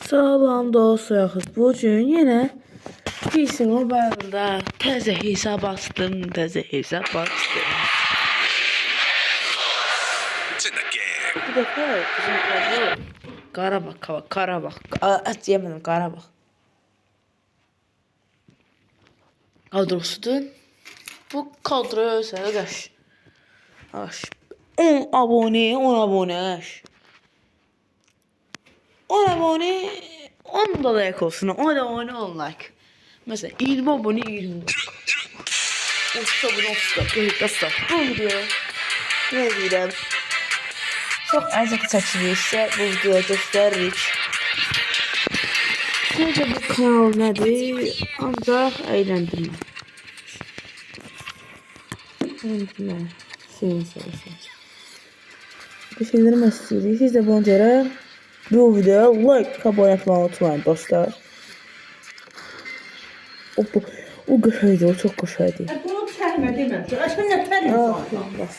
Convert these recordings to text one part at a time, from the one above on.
Salam dostlar, bugün yine PC Mobile'da təzə hesab açdım, Bu dəfə bizim kadro Qarabağ, yemədim Qarabağ kadrosudur. Bu kadroya özel 10 abone, 10 abone, 10 abone, 10 da like olsun, 10 abone 10 like. Mesela 20 abone 20 like. Usta bunu usta. Bu video ne diyeyim? Çok əziyyət çəkilirsə bu videoya göstəririk. Sizcə bu kanal nədir? Ancaq əyləndirmə. Düşündürmək istəyirik. Siz də buna görə bu videoya like, abone etmeyi unutmayın dostlar. O qəşəngdir, o çox qəşəngdir. Bunu çəkmə deməm. Aşkım nə tərəf var?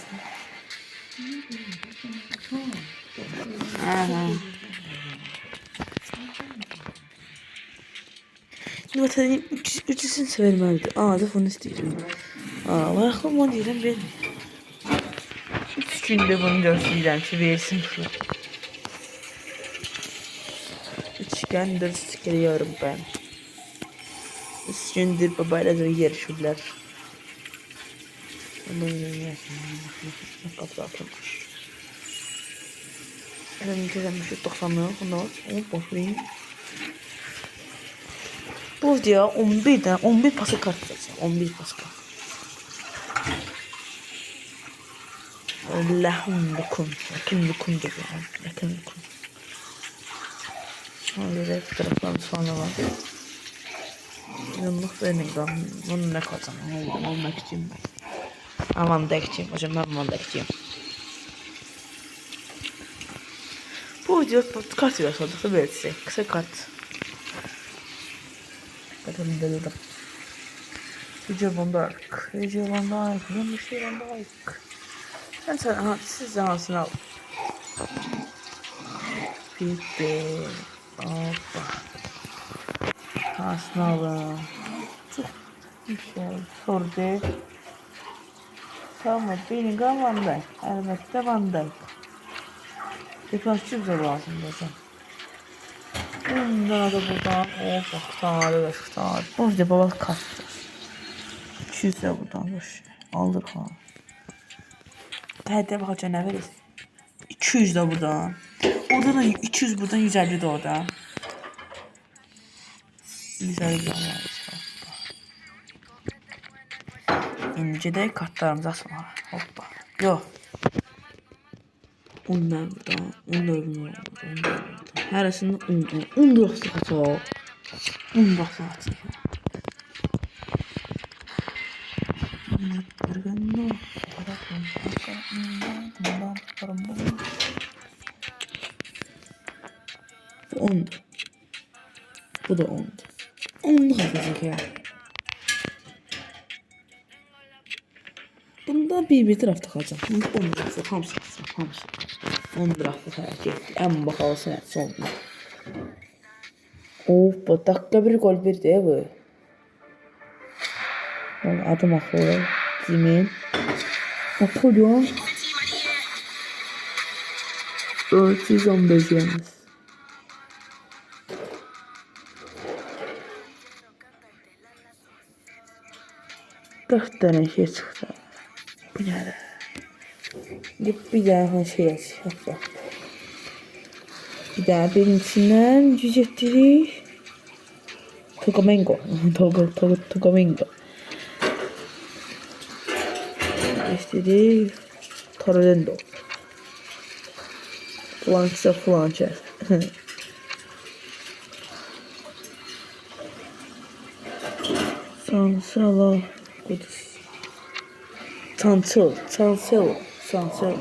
Şimdi vatayım üçüsünü söylemelidir. Telefonu istəyirəm. Ayaqlarım onu deyirəm vermir. 3 gündür bunu gözləyirəm ki versin. 3 gündür sıkılıyorum ben. 3 gündür babayla yarışırlar. Kapı atılmış. Ben güzelmiş 90'lık bunlar. Boşlayayım. Bu video 11 pası kart vereceğim. 11 pası kart. Allah'ım lokum. Lakin lokum gibi. Lakin lokum. Öyle taraftan sonra var. Yıllık benim ben. Bunu ne kazanım? Olmak için ben. Aman da gideceğim. Hocam ben aman da gideceğim. Bu video kart veriyorsa verirse. Kısa kart. Bakalım dedim. Video bandarlık. Yanlış bir bandarlık. Ben sana siz hansını al. Bitti. Hoppa. Hansını alın. Çok güzel. Sordu. Tamam, benim Van Dijk. Elbette Van Dijk. Defansçı güzel lazım zaten. Bundan da buradan. Bak bu video baba kart. 200 lira buradan boş. Aldır ha. Hadi bakacağım ne verir. 200 da buradan. Orada da 200 buradan 150 de orada. 150 var. İnce de kartlarımızı asma. Hoppa. Yok. Onlar buradan. Onlar. Her arasında 10 lirası kaçıyor. 10 lirası kaçıyor. Bu 10. Bu da 10. 10 kaçacak ya. Bunda bir tarafta kalacak. 10 lirası hamısı. 10 lirası tercih etti. En bakalım sen sonunda. Of, dakika bir gol bir de bu. Adım akıllı. Kimin? Napolyon. 415 yalnız. Dört tane şey çıktı. Bir tane. Bir daha şey açacak. Bir daha birincisinden yüz ettirik. Togomengo. Togomengo. İstediği Torrendo. Flança. Sansala. Cancelo.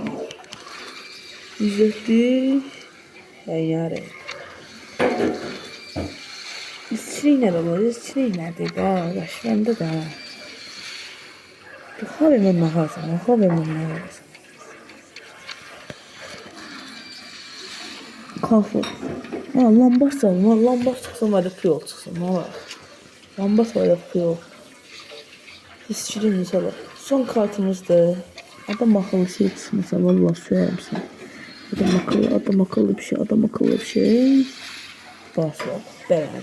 170. Yani. İsçiliği ne baba? İsçiliği nerede? Baş bende de. Haberim lazım. Kafu. Ha, lamba salma, lamba çıxsın var da piyol çıxsın. Ne var? Lamba var da piyol. Hisçirin mesela. Son kartımızdır. Adam akıllı şey çıxmasa vallahi söylerim sana. Adam akıllı bir şey, adam akıllı bir şey. Basma. Beraber.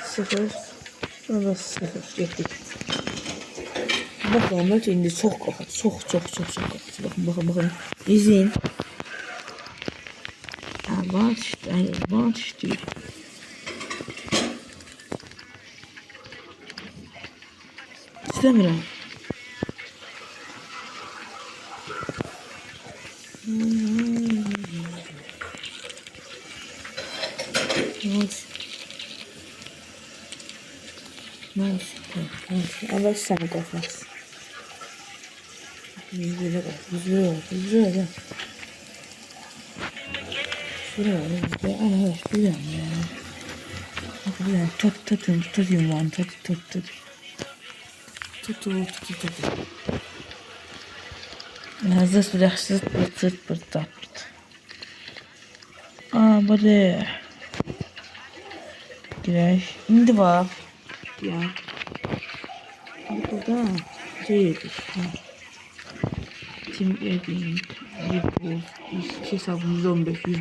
0. Sonra 0. Getdik. Bakın bak indi çox qalxır. Çox qalxır. Baxın. İzin. Var işte. İstəmirəm. Ama səni qalxmaz. Yüzüyle bak. Yüzüyle. Şuraya yüzüyle. Ana evet biliyorum ya. Bak biliyorum. Tutuyorum lan. Tut. Hazır sürəxsiz pırt. Böyle. Girək. İndi var. Ya. Burada şey yedik. Team Edding, Liverpool, hesabım 115 değil.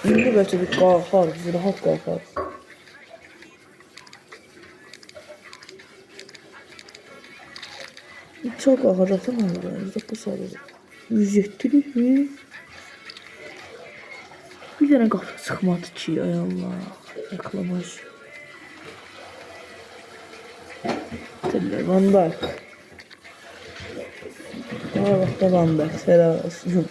İndi bəlkə bir qalxar, rahat qalxar. Çok qalxacaq da məndə, 109 sadəcə. 107'lik mi? Bir dənə qapı çıxmadı ki, ay Allah. Reklamaj. Van Dijk. Bak da Van Dijk. Helal olsun.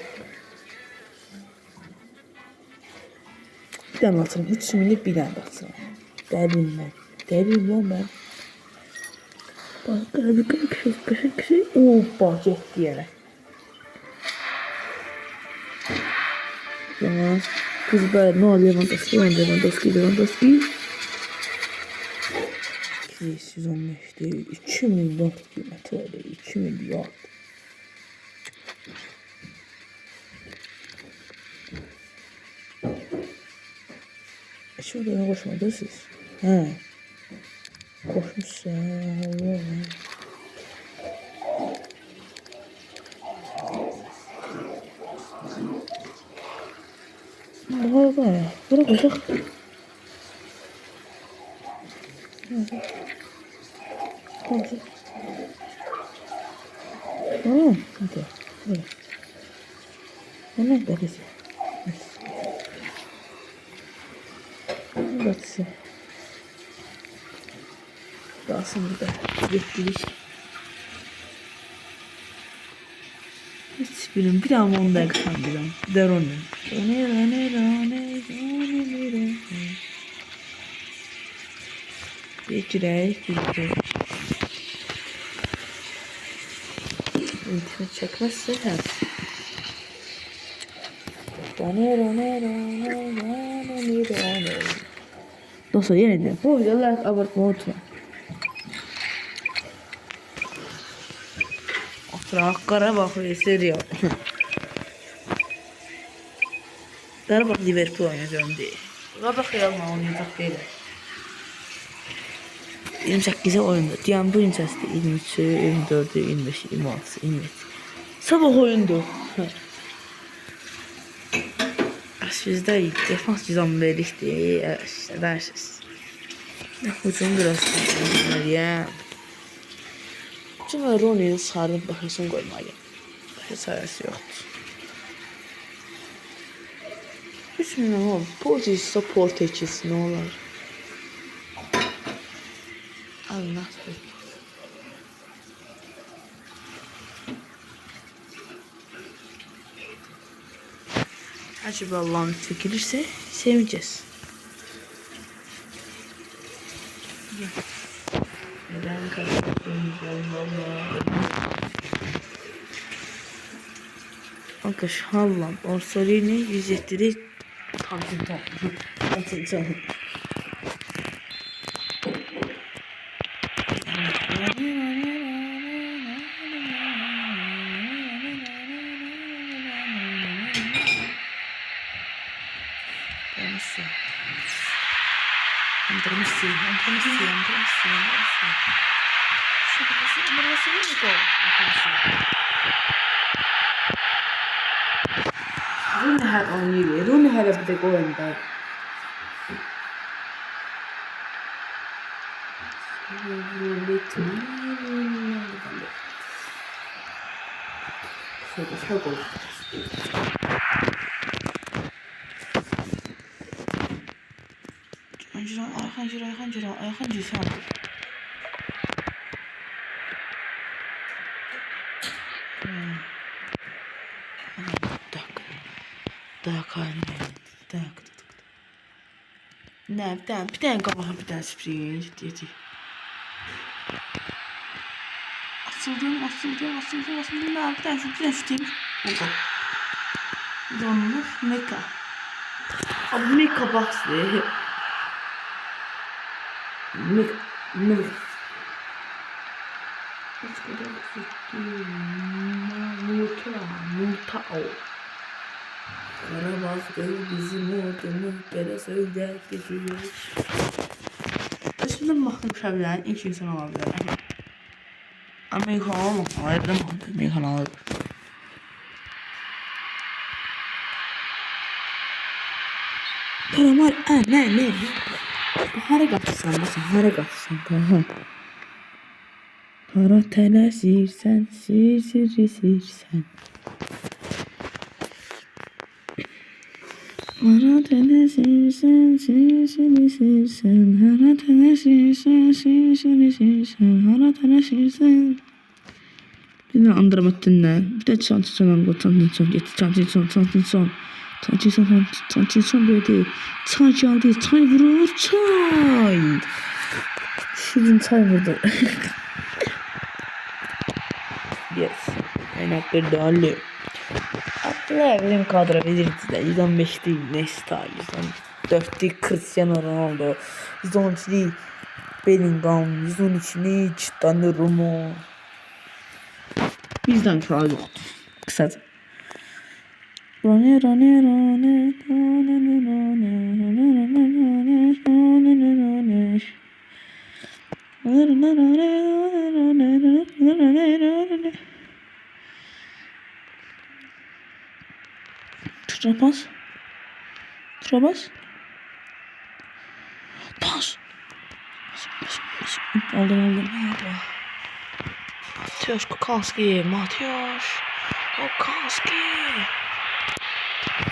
Bir tane atırım. 3 minik bir tane atırım. Derim lan ben. Bak bir şey. Hoppa gitti yere. Tamam. Kız böyle ne oluyor? Lewandowski. 215 değil. 2 milyon kıymetı öyle. 2 milyon. Şurada ne koşmadı siz? He. Koşmuş ya. Allah. Vay. Bırak bırak. Tamam. Hadi. Böyle. Hemen bakacağım. Bakacağım. Daha sonra da yetkiliş. Hiç bilmiyorum. Bir daha onu da yakışan bilmiyorum. Deronu. Geçirək. İnternet çekmezse her. Dostlar yine diyorum. Bu videolar abartma unutmayın. Oturak Qarabağ seriyor. Qarabağ Liverpool oynayacağım değil. Qarabağ Real'la oynayacaq değil. 28'e oyunda. Diyan bu incəsdə 23, 24, 25, 26, 27. Sabah oyundu. Bizdə defans cüzdan verikdir. Dərsiniz. Hücum biraz ya. Cümle Ronnie'nin sarıp bakıyorsun koymaya. Başka sayısı yoktur. 3 milyon olur. Portekiz support ekilsin ne olur. Allah. Acaba Allah'ın çekilirse seveceğiz. Neden kaçırdığımız Allah. Arkadaş Hallam Orsolini 107'de tam. Andromisi. Andromisi. Andromisi. Andromisi. Andromisi. Andromisi mi bu? Andromisi. Rune her oynuyor. Rune her bir de oyunda. Şöyle çok olur. Ayhan Cüsan. Tak haline. Tak. Ne bir tane kabağa bir tane sprey ciddi. Asıldım. Ne bir tane şutayım. Oldu. Donmuş meka. Abi meka box'ı. Meka. Multa o. Karabaz gölü bizim ordunu gene söyler geçiyor. Şimdi mahkum şabilen ilk insan olabilir. Amerikan olmak alırdım. Amerikan alırdım. Paramar ne? Hara kapsan tamam. Para telesirsen, sirsen. Para telesirsen, sirsen. Para telesirsen, sirsen. Para telesirsen. Bir de Andromettin'den. Bir de çantı böyle çay geldi, çay vurur, çay. Şirin çay vurdu. Yes. Kaynakları değerli. Atlayabilirim kadro belirti de 115 değil Nesta, 114 değil Cristiano Ronaldo, 113 değil Bellingham, 113 değil Donnarumma. Bizden kral yok. Kısaca. Trabas. Pas. Aldım. Mateusz Kukalski.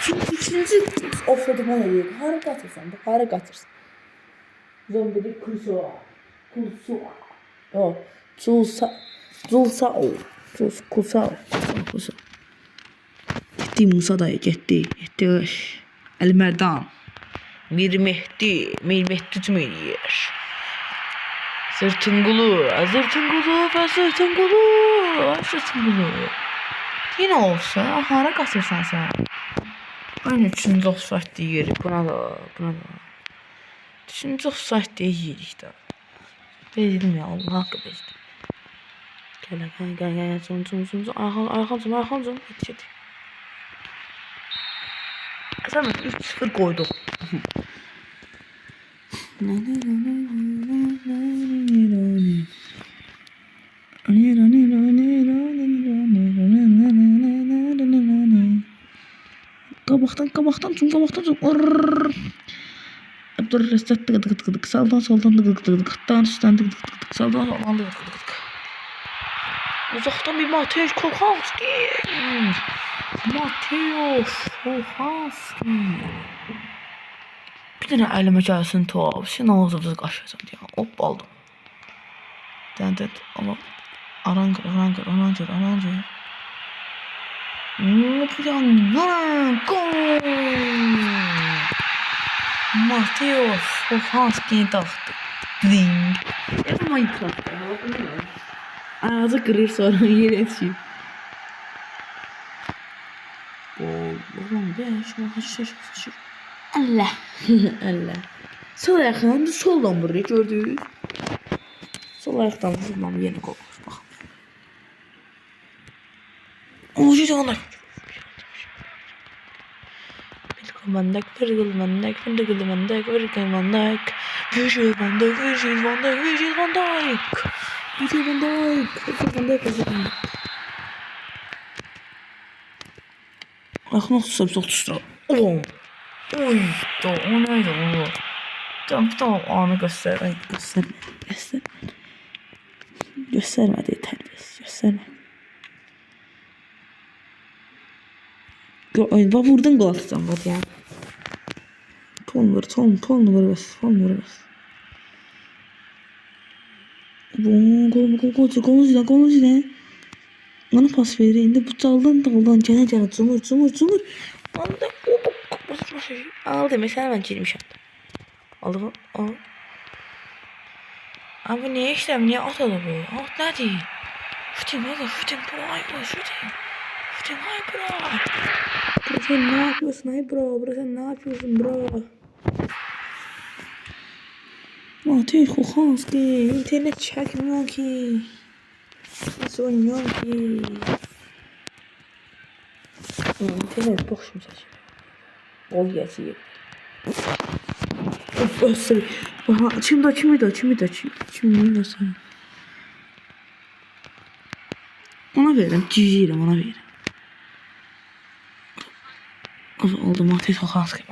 Şimdi ikinci offroad'u bana geliyor. Harika atırsan. Zombili Kulsua. Zulsao. Gitti Musa dayı gitti. Ali Merdan. Mir Mehdi Tütmeliyer. Zırtıngulu. Yine olsa hara katırsan sen. Aynı üçüncü offside diyelim. Buna da. Üçüncü offside değil işte. Bezdim ya Allah hakkı bezdim. Gel. Arkamcım. Hadi. Sen 3-0 koyduk. Kabaktan çok. Abdurrahman tık soldan tık üstten tık soldan tık. Uzaktan bir Mateusz Kukalski. Bir tane elime gelsin tuhaf. Şimdi ağzımızı kaşıyacağım diye. Hop aldım. Dendet ama Arancı. Gol! Mateusz Kukalski'ni taktı. Ding. Yapma Minecraft ya. Ağzı kırır sonra yere yetişiyor. Oğlum ben şuna haşır. Allah. Sol ayaklarını soldan vuruyor gördünüz. Sol ayaktan vurmam yeni gol. Bak. Oğlum onlar. Van Dijk, Virgil van Dijk, Virgil van Dijk, Virgil van Dijk, Virgil van Dijk, Virgil van Dijk, Virgil van Dijk, Virgil van Dijk, Virgil van Dijk, Virgil van Dijk. Ach, nog tutstra. Oğlum. Oy, o neydi o? Tamam anı göster. Ay, göstermedi terbiyesiz, gösterme. Ay, vurdun gol atacağım bak ya. Pol bas. Gol yine. Bana pas vereyim bu daldan gene cumur. Anda aldı mesela ben girmişim. Aldı mı? Abi niye işlem niye atadı bu? Ne değil? Şutim bro. Bro sen ne yapıyorsun bro? Matej Kuchanski internet çekmiyor ki. Nasıl oynuyor ki? İnternet bok şimdi saçma. Gol geçiyor. Ösür. Çimde nasıl? Ona veririm. Cicirim ona veririm. Oldu Matej Kuchanski.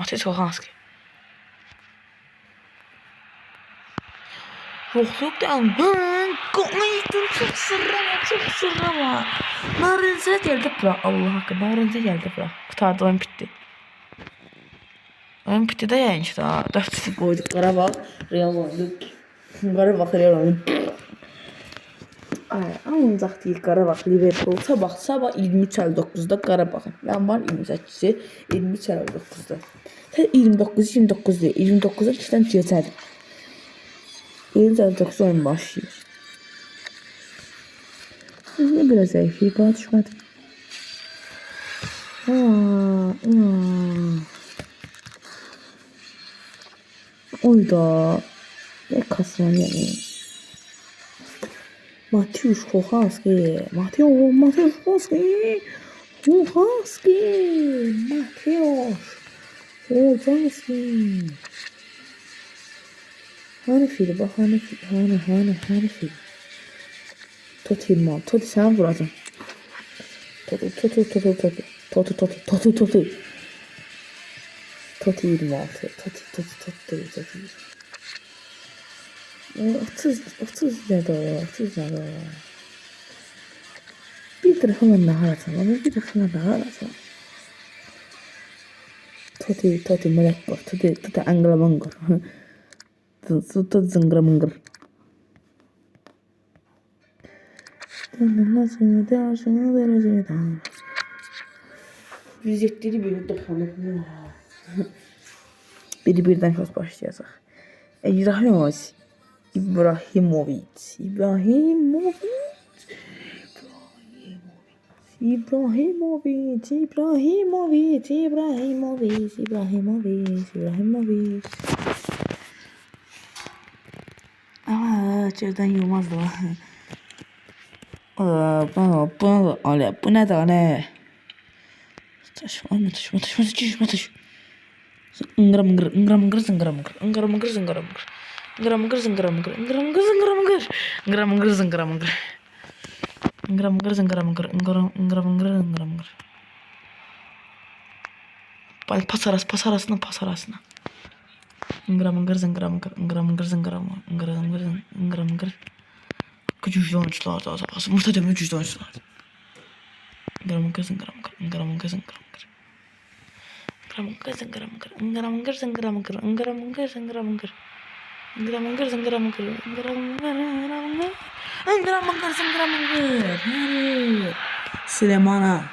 Yok da koydum çok sırrama. Narınıza geldi bırak Allah hakkı narınıza geldi bırak. Kurtardı oyun bitti. Oyun bitti de yani işte 4-0 koyduk Qarabağ Real oynadık. Qarabağ Real oynadık. Ancaq deyil Qarabağ Liverpool sabah 23:59'da Qarabağın. Ben var 28'i 23:59'da. 29 değil 29'a 2'dən keçədir. 29 oyun başlıyor. Ne biraz zayıf bana düşmedi. Oyda. Ne kasman yani. Matej Kuchanski. Hani fili bak hani fili. Toti mal. Toti sen vuracaksın. Toti. Toti 26. Toti. 30 lira. Bir tarafından daha alacağım. Toti melek var. Toti angla mangır. Toti zıngıra mangır. Vizitleri böyle dokunuk. Birden söz başlayacaq. İbrahimovic. Aa, cerden yılmaz da. Bu ne da ne? Taş. Ingramıngır. Pas arasına. Ingramıngır. Güçlü oyuncular da az. Muhtemelen güçlü oyuncular. Ingramıngır. Süleyman'a.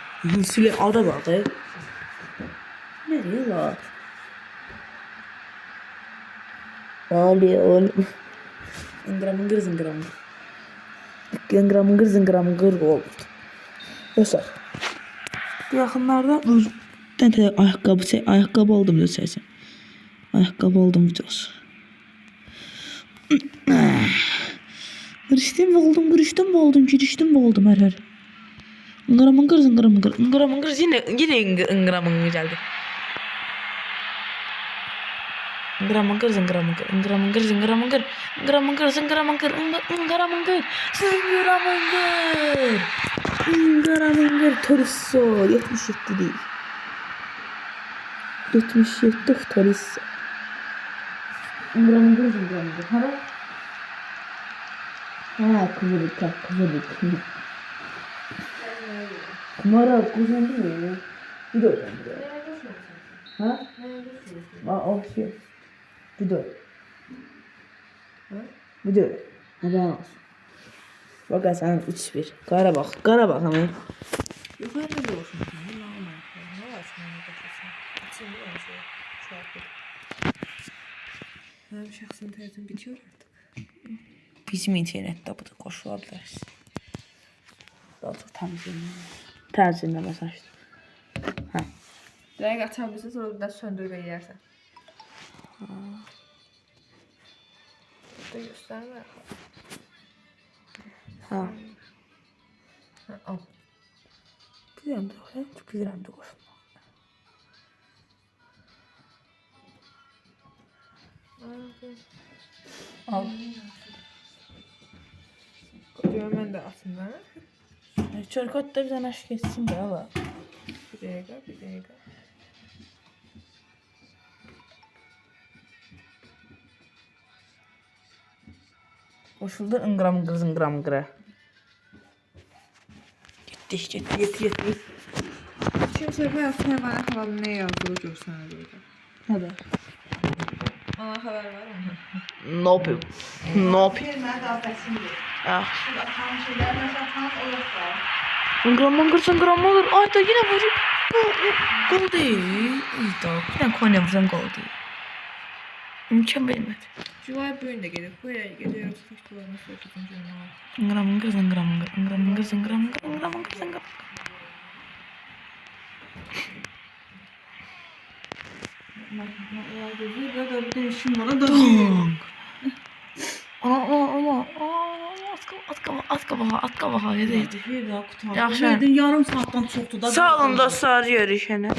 Süleyman'a bak. Nereye var? Oğlum. Zıngıramıngır oldu. Mesela. Bu yakınlarda ayakkabı aldım deseysen. Ayakkabı aldım videosu. Giriştim oldum her. Ingramıngır yine ingramıngır geldi. Ingramıngır zıngramıngır. Ingramıngır zıngramıngır. Ingramıngır zıngramıngır. Ingramıngır. Zıngramıngır. Ingramıngır. Torisso. 77 değil. 77 Torisso. Ingramıngır zıngramıngır. Hara? Ha, kızılık. Kızılık. Kumara kuzun değil mi? Bir de oradan buraya. Ha? O şey. Bu da. Bu da. Haberin olsun. Bak sen 3-1. Qarabağ. Qarabağ ama. Yukarıda da olsun. Ne var sana bakıyorsun? İçinde var şey. Çarpı. Benim şahsi internetim bitiyor artık. Bizim internetdə bu da qoşula bilərsən. Daha çox təmizləmə mesajdır. Hə. Direkt açabilirsin sonra bir daha söndürüp yersen. Burada gösterme. Ha. Al. Bilirəm də, çox bilirəm də qoşulma. Al. Görmen de aslında. Çörkot da bir dənə aşk etsin də ala. Bir dakika. Qoşuldu ınqramıngır zıngramıngıra. Getdik. Şimdi bu hafta bana havalım ne yazdığı görsene burada. Nədir? Ana haber var mı? Ne yapayım? Vermə qafəsində. Ah. Şurada tam şeyler mesela tam olursa. Zıngramıngır. Ay da yine vurup. Gol değil. İyi da. Yine Konya vuran gol değil. Mükemmelmedi. Civay bugün de gelip buraya geliyoruz. İşte var nasıl 30. yılına. Ingramıngır zıngramıngır. Burada bir de işim var da. Ama at kabağa yedi. Bir daha kutu. Yaxşı. Verdin yarım saattan çoktu da. Sağ olun dostlar, görüşene.